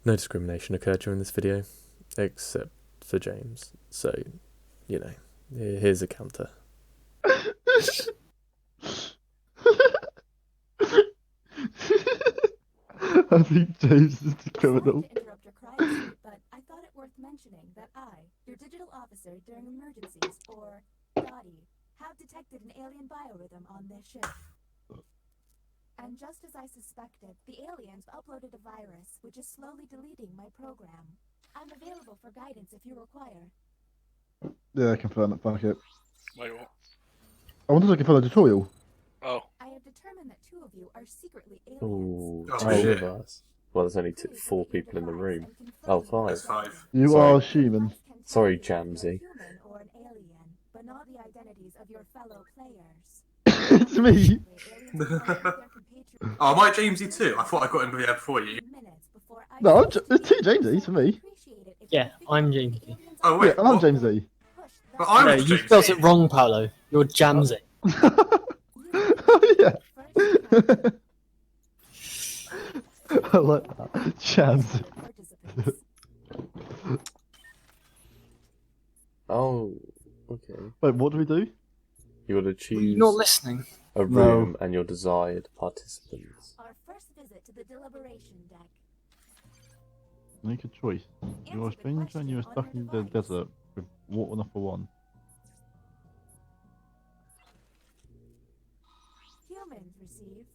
No discrimination occurred during this video, except for James. So, you know, here's a counter. I think James is the criminal. Sorry to interrupt your crime scene, but I thought it worth mentioning that I, your digital officer during emergencies, or Dottie, have detected an alien biorhythm on this ship. And just as I suspected, the aliens uploaded a virus which is slowly deleting my program. I'm available for guidance if you require. Yeah, confirm it. Fuck it. Wait, what? I wonder if I can follow the tutorial. Oh. I have determined that two of you are secretly aliens. Ooh, Oh, two shit. of us. Well, there's only four people in the room. Oh, five. There's 5. You Sorry. are human. Sorry, Jamsy. Human or an alien, but not the identities of your fellow players. It's me. Oh, am I Jamesy too? I thought I got into the ad before you. No, there's two Jamesies for me. Yeah, I'm Jamesy. Oh, Yeah, wait. and I'm what? James E. But I No, was you Jamesy. spelled it wrong, Paolo. You're Jamsy. Oh, yeah. I like that. Chance. Oh, okay. Wait, what do we do? You gotta You're choose not listening. a room and your desired participants. Our first visit to the deliberation deck. Make a choice. You're a stranger and you're stuck in the desert with water enough for one. Humans received.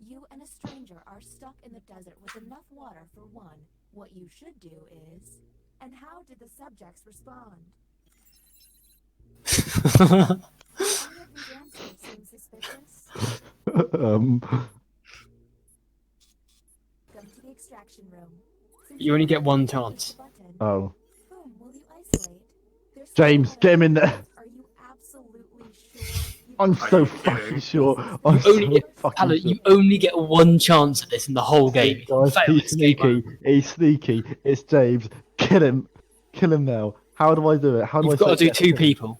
You and a stranger are stuck in the desert with enough water for one. What you should do is... And how did the subjects respond? Any of these answers seem suspicious? um, Come to the extraction room. Since You only get have one pressed chance. the button, oh. whom will you isolate? There's James, someone get him in else. there. Are you absolutely sure? You I'm Are so you fucking kidding? sure. I'm Only so get, fucking Paolo, sure. you only get one chance at this in the whole game. If you Guys, fail, he's it's game over. sneaky. He's sneaky. It's James. Kill him. Kill him now. How do I do it? How do You've I got to say do yes? two people.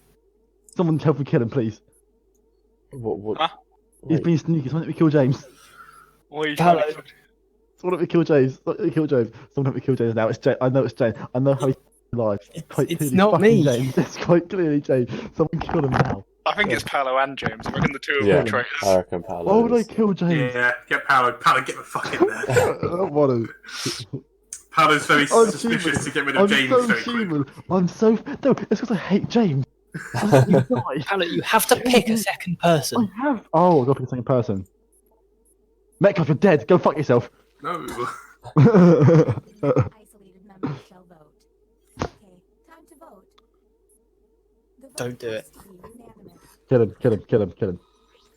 Someone help me kill him, please. What? Huh? He's Wait, been sneaky. Someone help me kill James. What are you Paolo. trying to... Someone help me kill James. Someone help me kill James. Someone help me kill James now. It's James. I know it's James. I know how he's alive. Quite It's clearly not fucking me. James. It's quite clearly James. Someone kill him now. I think it's Paolo and James. I reckon the two of yeah, them are traitors. I reckon Paolo Why would I is. kill James? Yeah, get Paolo. Paolo, get the fuck in there. I don't want to. Paolo's very I'm suspicious human. to get rid of I'm James so very quick. human. I'm so no. It's because I hate James. I need to die. Paolo, you have to pick a second person. I have. Oh, I've got to pick a second person. Metcalf, you're dead. Go fuck yourself. No. Isolated members shall vote. Okay, time to vote. The vote Don't do has it. to be unanimous. Kill him. Kill him. Kill him. Kill him.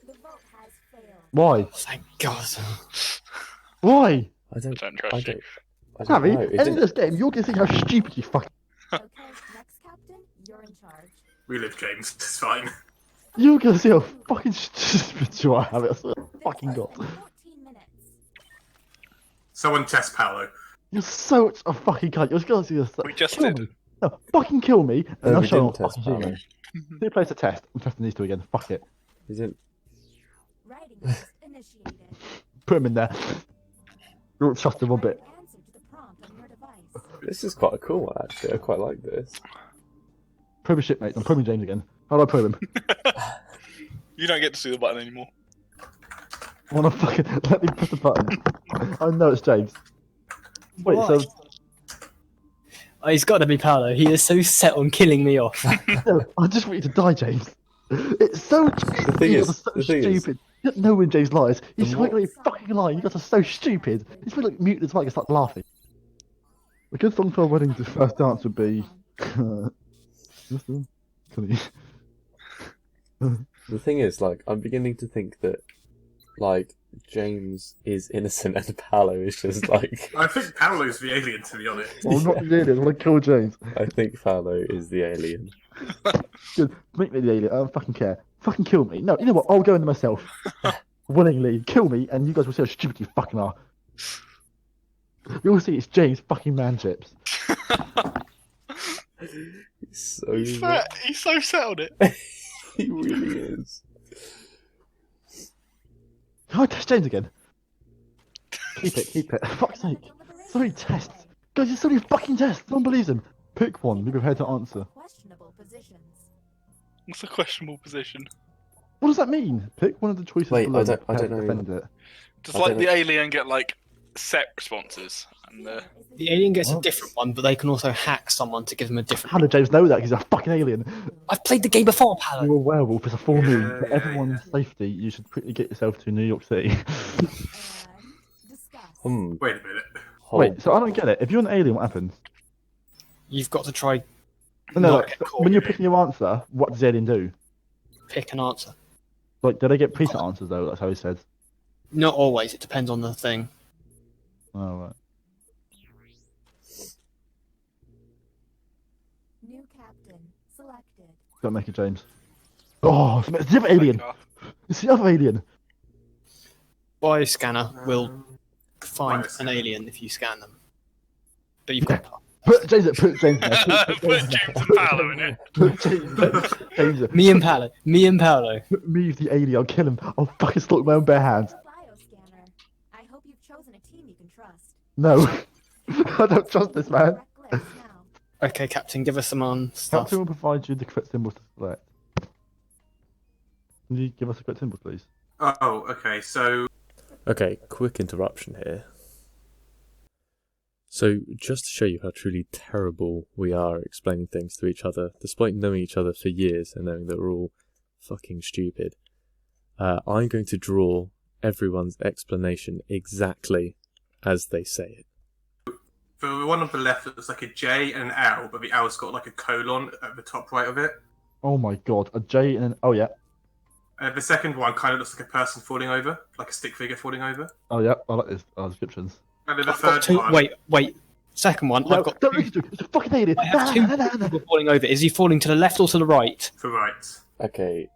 The vote has failed. Why? Thank God. Why? I don't. Don't I trust you. don't. I don't Harry, know. It end of didn't- this game, you're going to see how stupid you fucking. Okay, next captain, you're in charge. We live, James. It's fine. You're going to see how fucking stupid you are, Harry. I swear to This fucking is God. in 14 minutes. Someone test Paolo. You're such a fucking cunt. You're going to see this. We just kill did. me. No, fucking kill me, and No, I'll we show you didn't I'm test fucking Paolo. human. Who plays a test? I'm testing these two again. Fuck it. He didn't. Writing test initiated. Put him in there. You don't trust him one Write bit. an answer to the prompt on your device. This is quite a cool one, actually. I quite like this. Probe his shit, mate. I'm probing James again. How do I probe him? You don't get to see the button anymore. I wanna fucking let me press the button. I know it's James. Wait, Why? so Oh, he's got to be Paolo. He is so set on killing me off. no, I just want you to die, James. It's so stupid. thing You is- guys are so the thing is- stupid. You don't know when James lies. He's The more- totally fucking lying. You guys are so stupid. He's really like mute his mic and start laughing. A good song for a wedding to first dance would be. The thing is, like, I'm beginning to think that, like, James is innocent and Paolo is just like. I think Paolo's the alien, to be honest. Well, not the alien. I want to kill James. I think Paolo is the alien. Good. Make me the alien. I don't fucking care. Fucking kill me. No, you know what? I'll go into myself. Willingly. Kill me, and you guys will see how stupid you fucking are. You'll see it's James fucking Manchips. He's so. He's so set on it. He really is. Can I test James again? Keep it. For fuck's sake. So many tests. Guys, there's so many fucking tests. No one believes him. Pick one. Be prepared to answer. Questionable positions. What's a questionable position? What does that mean? Pick one of the choices. Wait, below. I don't know. Defend it. Does I like don't the know. alien get like set responses? And The alien gets a What? different one, but they can also hack someone to give them a different. How did James know that? He's a fucking alien. I've played the game before, You're Paolo. a werewolf. It's a full moon. For Yeah, everyone's safety, you should quickly get yourself to New York City. And discuss. wait a minute. Wait, so I don't get it. If you're an alien, what happens? You've got to try No, not like, get caught. when you're picking your answer, what does the alien do? Pick an answer. Like, do they get preset answers though? That's how he said. Not always. It depends on the thing. Oh right. New captain selected. Don't make it James. Oh, it's the other alien. It's the other alien. Bioscanner will find Bioscanner. an alien if you scan them. But you've got Put James there. Put James there. Put James and Paolo in it. Put James there. James there. me and Paolo. Me and Paolo. Put me with the alien. I'll kill him. I'll fucking slaughter my own bare hands. Bioscanner. I hope you've chosen a team you can trust. No. I don't trust this man. Correct list now. Okay, Captain, give us some stuff. Captain will provide you the correct symbols to select. Can you give us a correct symbol, please? Oh, okay. So Okay, quick interruption here. So, just to show you how truly terrible we are at explaining things to each other, despite knowing each other for years and knowing that we're all fucking stupid, I'm going to draw everyone's explanation exactly as they say it. for the one on the left, it looks like a J and an L, but the L's got like a colon at the top right of it. Oh my god, a J and an... Oh yeah. The second one kind of looks like a person falling over, like a stick figure falling over. Oh yeah, I like this descriptions. And then the I've got third two. one, Wait. Second one. No, I've got. don't listen to it. It's a fucking alien. I have two people falling over. Is he falling to the left or to the right? to right. Okay,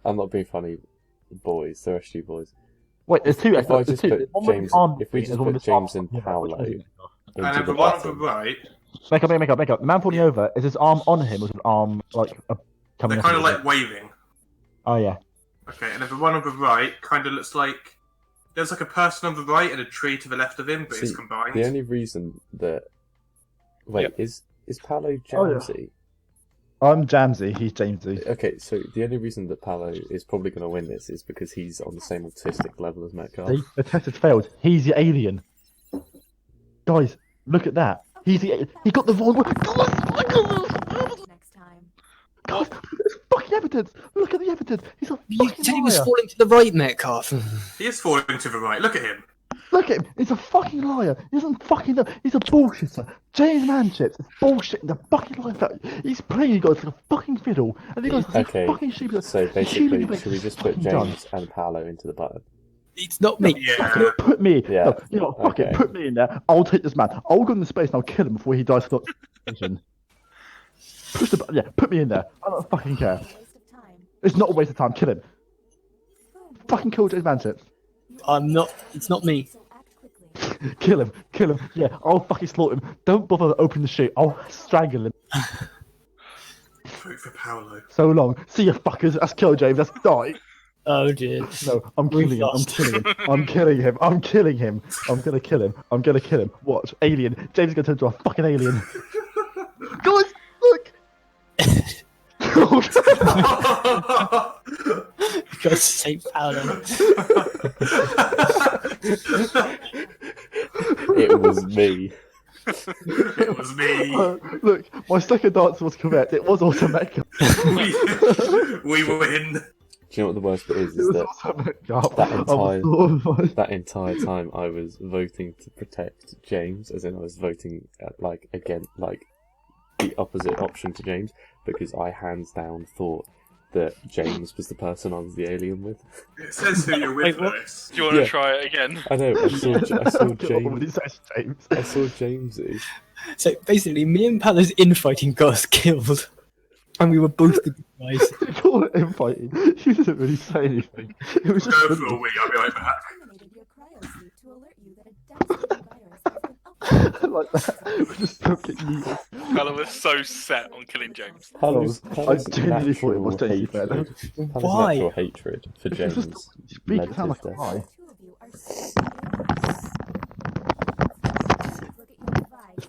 I'm not being funny, boys, the rest of you boys. Wait, there's two. If I there's just two. put There's one with James- his arm if we missing, just there's one put with his arm- James and Yeah, Paolo which one? into And then the the one on the bottom. right, Make up. The man falling over, is his arm on him or is his arm like coming they're off kind of him? like waving. Oh yeah. Okay, and then the one on the right kind of looks like there's like a person on the right and a tree to the left of him, but it's See, combined. The only reason that... Wait, Yep. is Paolo Oh, yeah. Jamesy? I'm Jamesy, he's Jamesy. Okay, so the only reason that Paolo is probably going to win this is because he's on the same autistic level as Metcalf. See, the test has failed. He's the alien. Guys, look at that. He's the he got the wrong one. Next time. Guys, there's fucking evidence. Look at the evidence. He's a You fucking said he was liar. falling to the right, Metcalf. He is falling to the right. Look at him. Look at him. He's a fucking liar. He doesn't fucking know. He's a bullshitter. James Manchips is bullshitting the fucking life out. He's playing you guys like a fucking fiddle. And you guys are Okay, fucking stupid. so basically, should we just put James and Paolo into the button? It's not me. Yeah. Put me. Yeah, No, you know what? Fuck it. okay. Put me in there. I'll take this man. I'll go into space and I'll kill him before he dies for not. Push the button. Yeah, put me in there. I don't fucking care. Waste of time. It's not a waste of time. Kill him. Fucking kill James Manchips. I'm not. It's not me. So act quickly. Kill him. Kill him. Yeah, I'll fucking slaughter him. Don't bother opening the chute. I'll strangle him. Vote for Paolo. So long. See you fuckers. That's kill James. That's die. Oh dear. No, I'm killing him. I'm lost. killing him. I'm killing him. I'm killing him. I'm gonna kill him. I'm gonna kill him. Watch. Alien. James is gonna turn into a fucking alien. Guys, look. God save Paolo. It was me. It was me. Look, my second answer was correct. It was also Metcalf. We win. Do you know what the worst bit is? It Is was that also Metcalf. that I was entire- horrified. that entire time I was voting to protect James, as in I was voting again, the opposite option to James, because I hands down thought that James was the person I was the alien with. It says who you're with, Wait, what? Lewis. Do you want to Yeah. try it again? I know. I saw When James. he says James. I saw Jamesy. So basically, me and Paolo's infighting got us killed, and we were both the good guys. They call it infighting. You didn't really say anything. It was just Go for a wee, I'll be right back. Terminated your cryosuit to alert you that a devastating virus has been uploaded. like that. We just took it needed. Paolo was so set on killing James. Paolo's I genuinely thought it was natural James, man. hatred- Paolo's Why? natural hatred for It's just James. speak, led it sounds to like a his lie. death. The two of you are so dangerous.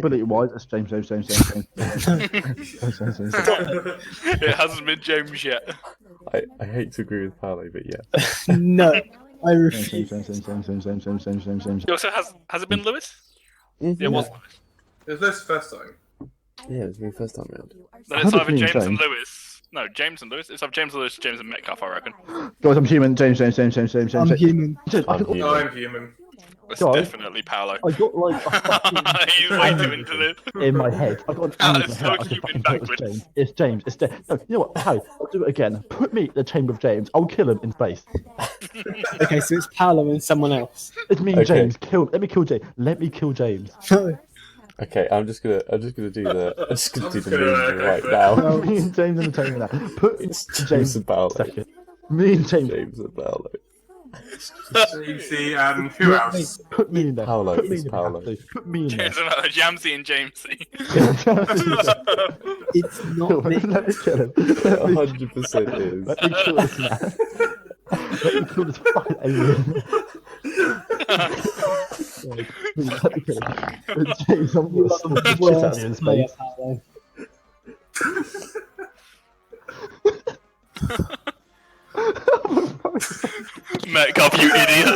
Probability wise, it's James. It hasn't been James yet. I hate to agree with Paolo, but yeah. No, I refuse. It also has it been Lewis? Yeah, it was Lewis. It was this first time. Yeah, it was my first time round. Then it's either me James and and Lewis. No, James and Lewis. It's either James and Lewis, James and Metcalf, I reckon. Guys, I'm human. James. I'm human. I'm human. I'm human. It's Guys. definitely Paolo. I got like a fucking He's way too into this. in my head. I got an Ah, angle it's in my head. so I can cute fucking in tell it was backwards. James. It's James. It's James. No, you know what? Harry, I'll do it again. Put me in the chamber of James. I'll kill him in space. Okay, so it's Paolo and someone else. It's me and Okay. James. Let me kill James. Let me kill James. No. Okay, I'm just gonna do the just meme gonna go right for it. now. Me and James in the chamber now. Put It's James James and Paolo. second. Me and James. James and Paolo. Jamesy and who else? Put me in there. Paolo, Put me it's in there. Paolo. Put me in there. James and Jamsy and Jamesy. It's not me. Let me kill him. 100% is. Let me kill this man. Let me kill this fucking alien. Let me kill him. James, I'm You gonna are smack the the shit out of worst you in player, space. Paolo. Metcalf, you idiot.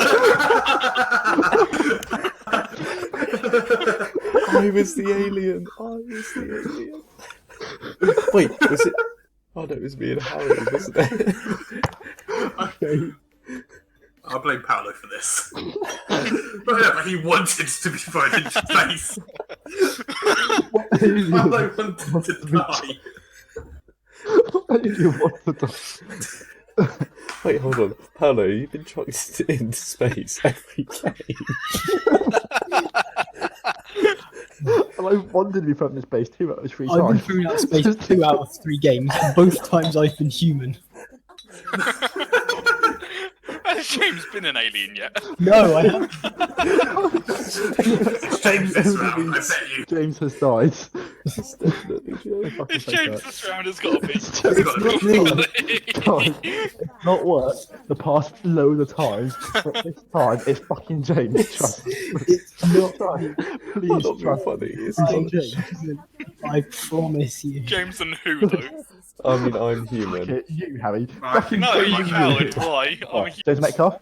I was the alien. Wait, was it? Oh no, it was me and Harry, wasn't it? Okay. I'll blame Paolo for this. But he wanted to be thrown into space. Paolo wanted to die. You want to die? Wait, hold on, Paolo, you've been chucked into space every game. And I wanted to be thrown into space 2 out of 3 I've been times. thrown out of space 2 out of 3 games, and both times I've been human. Has James been an alien yet? No, I haven't. It's James this round, I bet you. James has died. It's definitely James. It's James this round has got to be. It's just gotta not be. me. Guys, it's not worked the past loads of times, but this time it's fucking James. Trust me. It's not me. Please Not being trust me. funny. It's I'm not. James. human. I promise you. James and who though? I mean, I'm human. Okay, you, Harry. Right. Fucking No, you James. coward. Why? I'm Right, James Metcalf?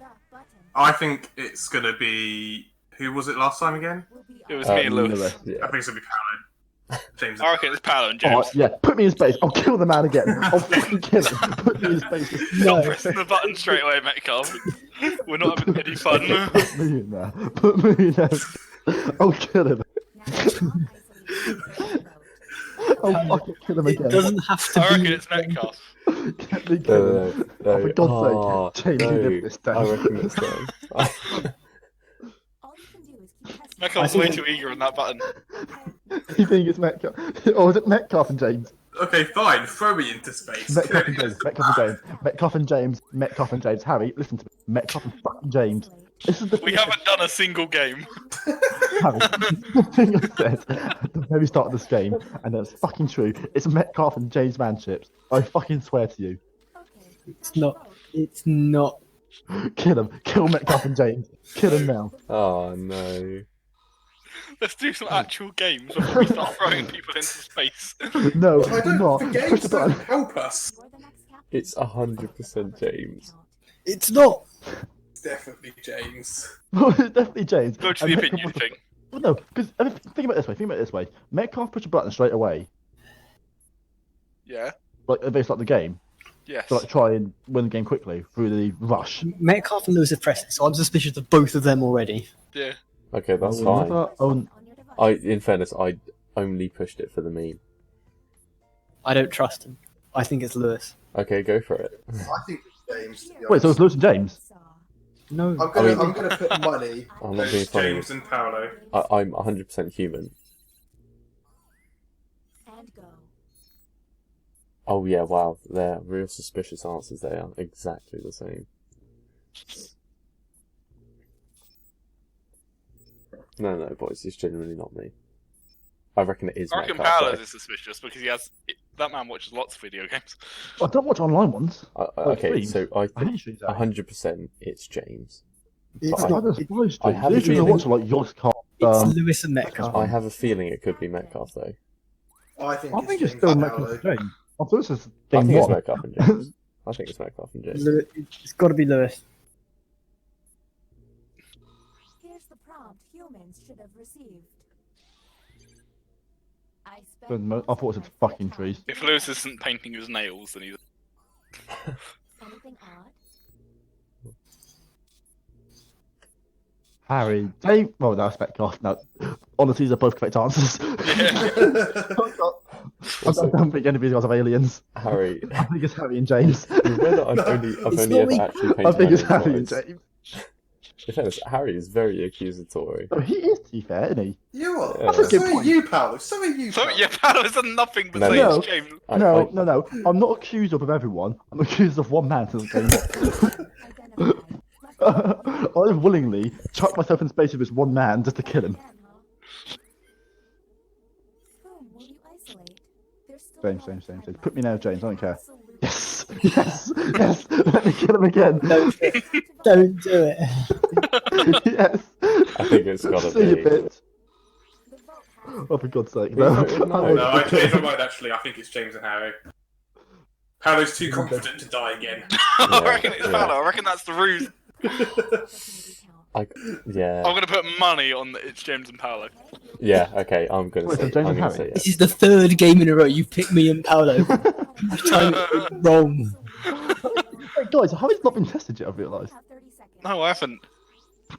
I think it's gonna be. Who was it last time again? It was me and Lewis. Lewis. I Yeah. think it's gonna be Paolo. James. I reckon it's Paolo and James. Alright, yeah, put me in space. I'll kill the man again. I'll fucking kill him. Put me in space. Stop No. pressing the button straight away, Metcalf. We're not having any fun. Put me in there. Put me in there. I'll kill him. I'll fucking kill him It again. doesn't have to I be. reckon it's Metcalf. Let me kill him. No, For God's sake, James, you no, live this day. I reckon it's James. All you can do is keep testing. Metcalf's way too eager on that button. You think it's Metcalf? Or is it Metcalf and James? Okay, fine. Throw me into space. Metcalf and James. Metcalf and James. Metcalf and James. Metcalf and James. Harry, listen to me. Metcalf and fucking James. This is the We haven't done a single game. Harry, the thing I said at the very start of this game, and that's fucking true. It's Metcalf and James Manships. I fucking swear to you. It's not. It's not. Kill him. Kill Metcalf and James. Kill him now. Oh no. Let's do some actual games before we start throwing people into space. No, I do don't. not. The Push games the don't button. help us. You're the next captain. It's 100% James. It's not. It's definitely James. Well, it's definitely James. Go to And the Metcalf opinion was thing. Well, no, because think about it this way. Think about it this way. Metcalf pushed a button straight away, Yeah. like at the start of the game, Yes. to like try and win the game quickly through the rush. Metcalf and Lewis have pressed it, so I'm suspicious of both of them already. Yeah. Okay, that's I will fine. never own- In fairness, I only pushed it for the meme. I don't trust him. I think it's Lewis. Okay, go for it. I think it's James. To be Wait, so it's honest. Lewis and James? No. I'm gonna, I mean- I'm gonna put money. I'm not being It's funny. James and Paolo. I'm 100% human. And go. Oh yeah, wow. They're real suspicious answers. They are exactly the same. No, boys, it's genuinely not me. I reckon it is. I reckon Metcalf, Paolo's though. is suspicious because that man watches lots of video games. I don't watch online ones. Okay, streams. so I I think hate streams. 100% it's James. It's But I not. don't It, watch I streams. haven't Usually I really- watch like Yogscast It's Lewis and Metcalf. I have a feeling it could be Metcalf though. I think I it's think it's James still Paolo. Metcalf and James. I thought this was I game think it's one. Metcalf and James. I think it's Metcalf and James. It's got to be Lewis. Here's the prompt humans should have received. I I thought it was fucking trees. If Lewis isn't painting his nails, then he's. Anything odd? Harry, Dave. Well, that's Metcalf. No, honestly, these are both correct answers. I don't think any of these guys have aliens. Harry, I think it's Harry and James. you know that I've It's only not ever me. actually painted I think it's my Harry nails and twice. James. In fairness, Harry is very accusatory. Oh, he is, to be fair, isn't he? You are. Yeah. That's a good So are point. you, Paolo. So are you, So Paolo. yeah, Paolo's done nothing but No, say no. it's James. No. I'm not accused of everyone. I'm accused of one man since game one. Identified. I willingly chucked myself in space with this one man just to kill him. Again, huh? Whom will you isolate? There's still James, a lot James, of James, time James. Put me now, James. I don't care. Absolutely. Yes, yes, yes. Let me kill him again. Don't do it. Yes. I think it's gotta See you, be. bitch. The vote has Oh, for God's sake. You No. voted no. No, I changed my mind actually. I think it's James and Harry. Paolo's too confident to die again. I reckon it's yeah. Paolo. I reckon that's the ruse. Yeah, I'm gonna put money on that it's James and Paolo. yeah. Okay, I'm gonna Wait, say. so James I'm and gonna Harry? say This is the third game in a row you picked me and Paolo. Each time it's wrong. Hey, guys, Harry's not been tested yet, I've realised. No, I haven't.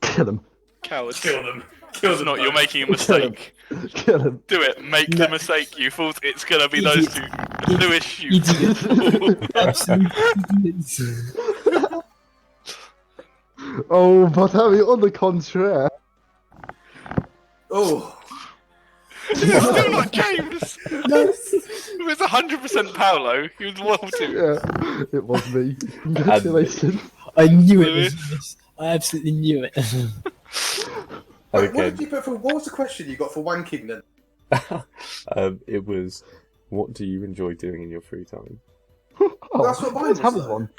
Kill him. Coward. Kill them. Kill It's them. not. You're both. making a mistake. Kill him. Do it. Make the mistake. You thought it's gonna be those two. Lewis, shoot. Idiot. Absolute idiots. Oh, but Harry, on the contrary. Oh, It's still not James. It was 100% Paolo. He was one too. Yeah, it was me. Congratulations. I knew it was Lewis. I absolutely knew it. wait, what Okay. did you put for? What was the question you got for wanking then? It was, what do you enjoy doing in your free time? Oh, That's what mine let's have was, this though. one.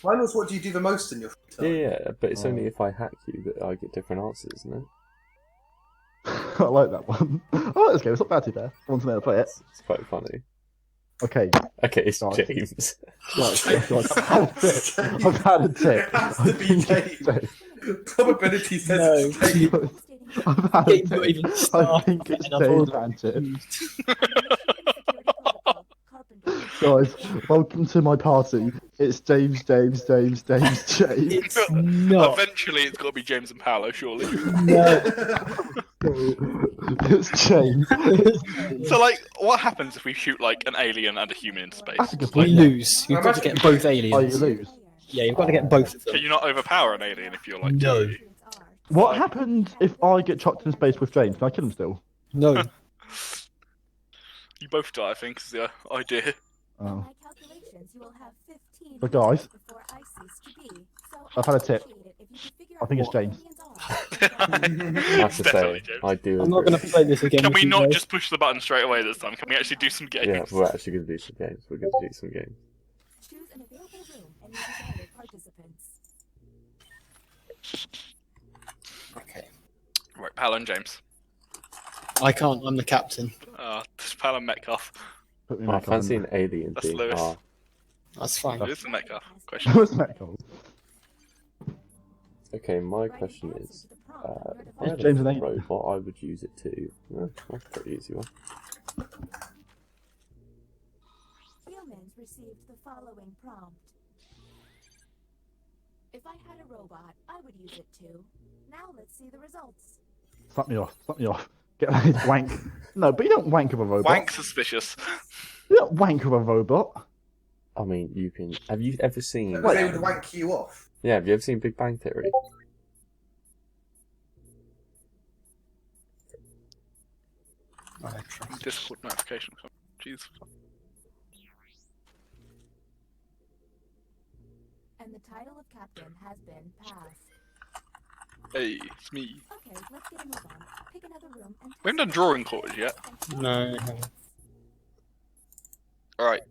Mine was, what do you do the most in your free Yeah, time? yeah, but it's Oh. only if I hack you that I get different answers, isn't it? I like that one. I like this game. It's not bad too bad. I want to know how to play it. It's quite funny. Okay. Okay, it's Nice. James. Right, I've had a tip. It has to be James. Probability says No. it's James. I've had a Game not tip. even I started. think it's and I've James already Manchip. Guys, welcome to my party. It's James. It's not. Eventually, it's got to be James and Paolo, surely. No. It's James. So, like, what happens if we shoot like an alien and a human into space? That's a good We point. lose. You've got to get both Oh, you aliens. lose. Yeah, you've got to get both of Can them. you not overpower an alien if you're like? No. two? What happens if I get chucked in space with James? Can I kill him still? No. You both die, I think, is the idea. Oh. My calculations, you will have 15 But guys, before I cease to be. So I've had a tip. appreciate it if you could figure I think it's out what James. aliens I have to Definitely say, James. I do I'm not agree. going to play this again. Can with we you not guys. just push the button straight away this time? Can we actually do some games? Yeah, we're actually going to do some games. We're going to do some games. Choose an available room and your desired participants. Okay. Right, Paolo and James. I can't. I'm the captain. This is Paolo and Metcalf. Put me I back on. fancy an alien That's thing. Lewis. Ah, That's fine. It is the Metcalf question. What's that called? okay, my Write question an answer is, to the prompt on your if I had device. James a and alien. robot, I would use it too. That's a pretty easy one. Humans received the following prompt. If I had a robot, I would use it too. Now let's see the results. Slap me off. Slap me off. Get that wank. No, but you don't wank with a robot. Wank suspicious. You don't wank with a robot. I mean, you can. Have you ever seen? But they would wank you off. Yeah, have you ever seen Big Bang Theory? Discord notification. Jeez. And the title of captain has been passed. Hey, it's me. Okay, let's get a move on. Pick another room and We haven't done drawing quarters yet. No. Alright.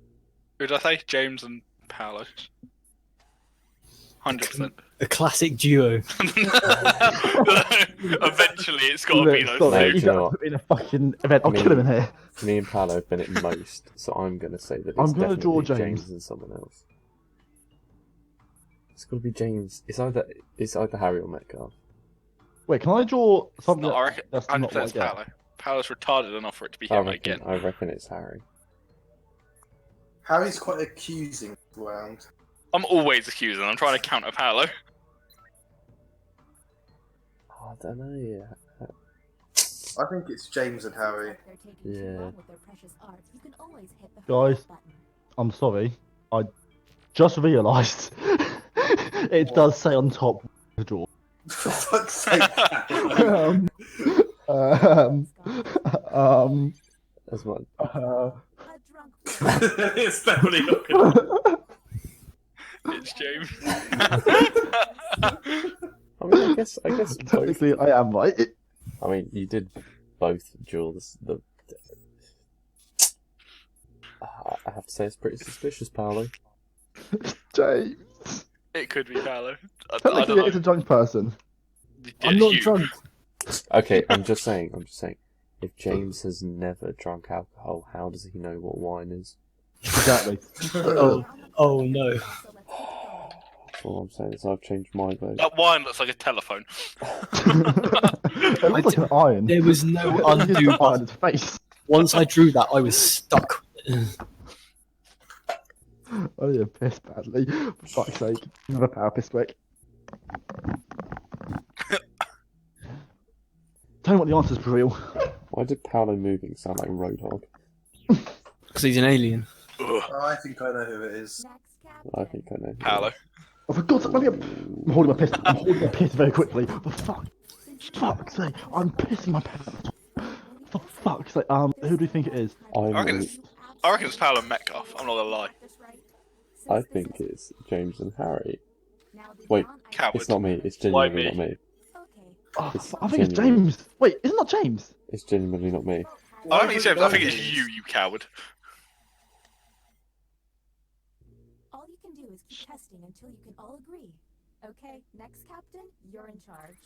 Who did I say? James and Paolo. 100%. The classic duo. Eventually, it's got to be those Sorry, No, two. do you you know got what? to put me in a fucking event. I'll Me- kill him in here. Me and Paolo have been at most, so I'm going to say that it's I'm gonna draw definitely James. James and someone else. It's got to be James. It's either Harry or Metcalf. Wait, can I draw something? No, I reckon That's 100% not what I it's get. Paolo. Paolo's retarded enough for it to be I him reckon, again. I reckon it's Harry. Harry's quite accusing round. I'm always accusing. I'm trying to counter Paolo. Oh, I don't know. Yeah. I think it's James and Harry. Yeah. Guys, I'm sorry. I just realised it does say on top to draw. For fuck's sake. That's what. It's definitely not good. It's James. I mean, I guess both. Technically, I am right. I mean, you did both draw the. I have to say, it's pretty suspicious, Paolo. James. It could be Paolo. I Technically, don't know. it's a drunk person. I'm not You. drunk. Okay, I'm just saying. If James has never drunk alcohol, how does he know what wine is? Exactly. Oh no. That's all I'm saying is I've changed my vote. That wine looks like a telephone. It looks like an iron. There was no undo iron button. its face. Once I drew that, I was stuck. Oh yeah, piss badly. For fuck's sake. Another power piss quick. Tell me what the answer's for real. Why did Paolo moving sound like Roadhog? Because he's an alien. Ugh. Oh, I think I know who it is. I think I know. Paolo. Oh, for God's sake, I'm holding my piss. I'm holding my piss very quickly. For fuck's sake, I'm pissing my pants. For fuck's sake, who do you think it is? I reckon it's Paolo Metcalf. I'm not gonna lie. I think it's James and Harry. Wait, Coward. it's not me. It's Why genuinely me? not me. Oh, It's I think it's genuine. James. Wait, isn't that James? It's genuinely not me. I don't think it's James. I think it's you, you coward. All you can do is keep testing until you can all agree. Okay, next captain, you're in charge.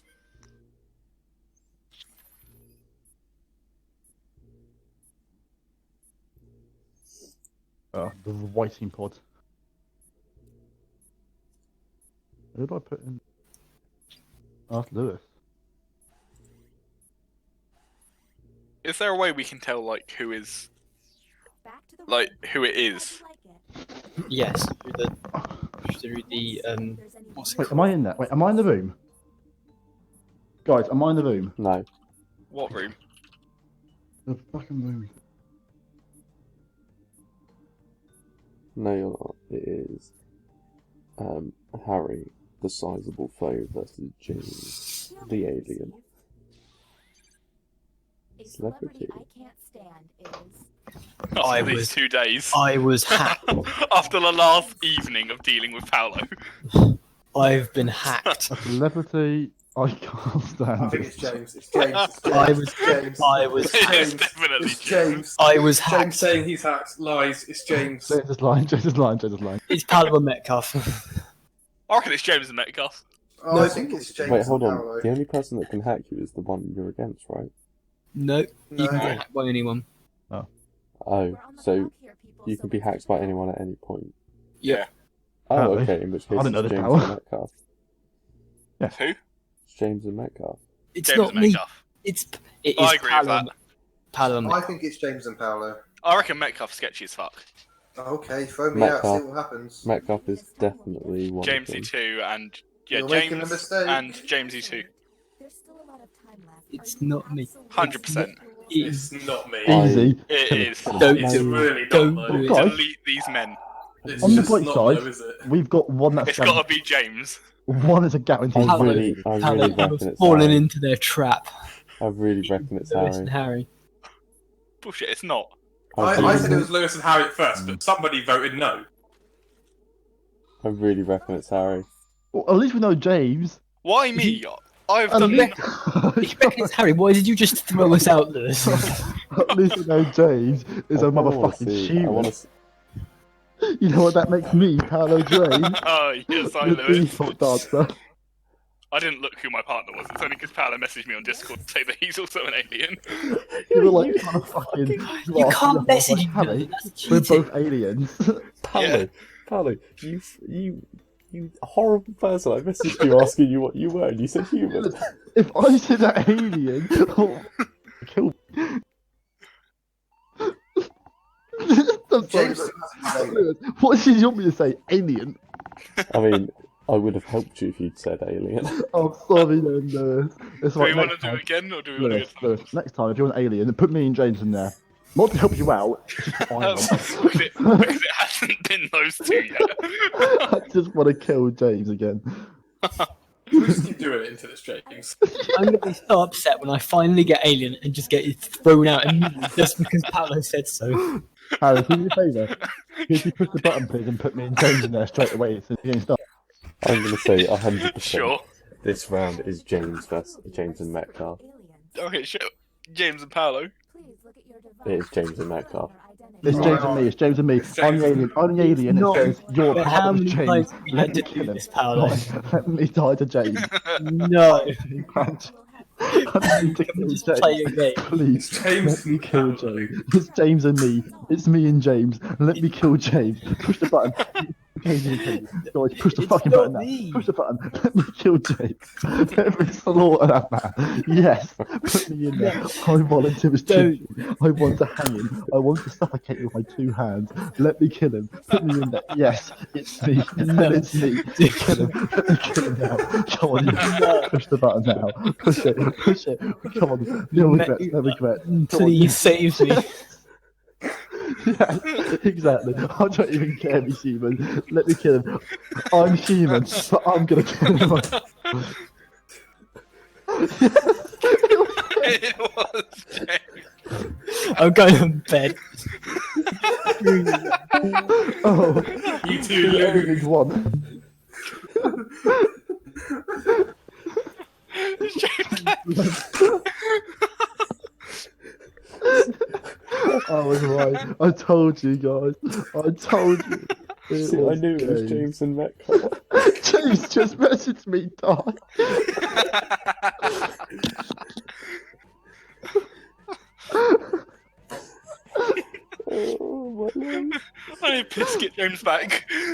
The waiting pod. Who did I put in? Oh, that's Lewis. Is there a way we can tell like who is Back to the like room. who it How'd you is? like it? Yes. Through the If there's any what's it Wait, am I in there? Wait, am I in the room? Guys, am I in the room? No. What room? The fucking room. No, you're not. It is Harry, the sizable foe, versus James, the alien. A Celebrity. celebrity I can't stand is After I these was- 2 days. I was hacked. After the last evening of dealing with Paolo. I've been hacked. A celebrity I can't stand. I think it's James. It's James. It's James. I was- It's James. I was It is James. definitely It's James. I was James hacked. saying he's hacked. Lies. It's James. James is lying, James is lying, James is lying. It's Paolo Metcalf. I reckon it's James and Metcalf. Oh, I think it's James. Wait, hold and on. Paolo. The only person that can hack you is the one you're against, right? No, you No. can get hacked by anyone. Oh, we're on the so clock here, people, you so can be let's hacked by get anyone at any point. Yeah. Oh, Apparently. okay. In which case, I didn't know it's this James power. and Metcalf. Who? It's James and Metcalf. It's James not and me. Metcalf. It I is agree with Paolo. that. Paolo I Metcalf. think it's James and Paolo. I reckon Metcalf's sketchy as fuck. Okay, throw me out. Metcalf. See what happens. Metcalf is definitely one of them. Jamesy2 and yeah, You're making a James mistake. and Jamesy2. There's still a lot of time left. It's Are you not me. absolutely 100%. sure? It's not me. Easy. It is. Don't It's do it. really Don't not do though. it. Guys. Delete these men. It's On the just bright not side, though, is it? we've got one that's It's got to be James. one is a guarantee. I Paolo. really Paolo, reckon you've it's fallen Harry. into their trap. I really reckon it's Lewis Harry. and Harry. Bullshit, it's not. I really- said it was Lewis and Harry at first, but somebody voted no. I really reckon it's Harry. Well, at least we know James. Why me? I've At done least, If you reckon it's Harry, why did you just throw us out, Lewis? at least we know James is a I wanna motherfucking see- I wanna human. see- You know what that makes me, Paolo James? Oh, yes, I the Lewis. default dancer. I didn't look who my partner was. It's only because Paolo messaged me on Discord to say that he's also an alien. You were like, trying to fucking. You can't message like, him. Harry, That's we're cheating. both aliens. Paolo, Paolo, you horrible person. I messaged you asking you what you were, and you said human. If I said that alien, kill me. I'm sorry, James, what did you want me to say? Alien? I mean, I would have helped you if you'd said alien. Oh, sorry, no. It's Do right, we want to next do time. it again, or do we want to Lewis, go Lewis, next time, if you're an alien, then put me and James in there. Not to help you out, just to find them. because it hasn't been those two yet. I just want to kill James again. Just keep doing it into this, James. I'm gonna be so upset when I finally get alien and just get it thrown out immediately just because Paolo said so. Harry, can you do me a favour? Could you push the button, please, and put me and James in there straight away as soon as the game starts? I'm going to say 100%. Sure. This round is James versus James and Metcalf. Aliens. Okay, sure. James and Paolo. Please look at your device. It is James and Metcalf. It's James and me, it's James and me. I'm the alien, it No, says you're but part how of many James. times have we Let had me to kill do him. this, Paolo? Let me die to James. No. I need to Can we kill just play James. a game? Please, James let me kill and Paolo. James. It's James and me. It's me and James. Let me kill James. Push the button. Guys, push the It's fucking not button now. me. Push the button. Let me kill James. Let me slaughter that man. Yes, put me in there. I volunteer as Don't. Jimmy. I want to hang him. I want to suffocate him with my 2 hands. Let me kill him. Put me in there. Yes, it's me. No. And it's me. Kill him. Let me kill him now. Come on, you push the button now. Push it. Push it. Come on. No regrets. No regrets. Come on. Please save me. Yeah, exactly. I don't even care if he's human. Let me kill him. I'm human, but I'm gonna kill him. It was James. I'm going to bed. Oh, You two lose. everything's one. I was right. I told you guys. I told you. It See, I was knew it was James and Metcalf. James just messaged me, die. Oh, my Lord. I need to piss get James back.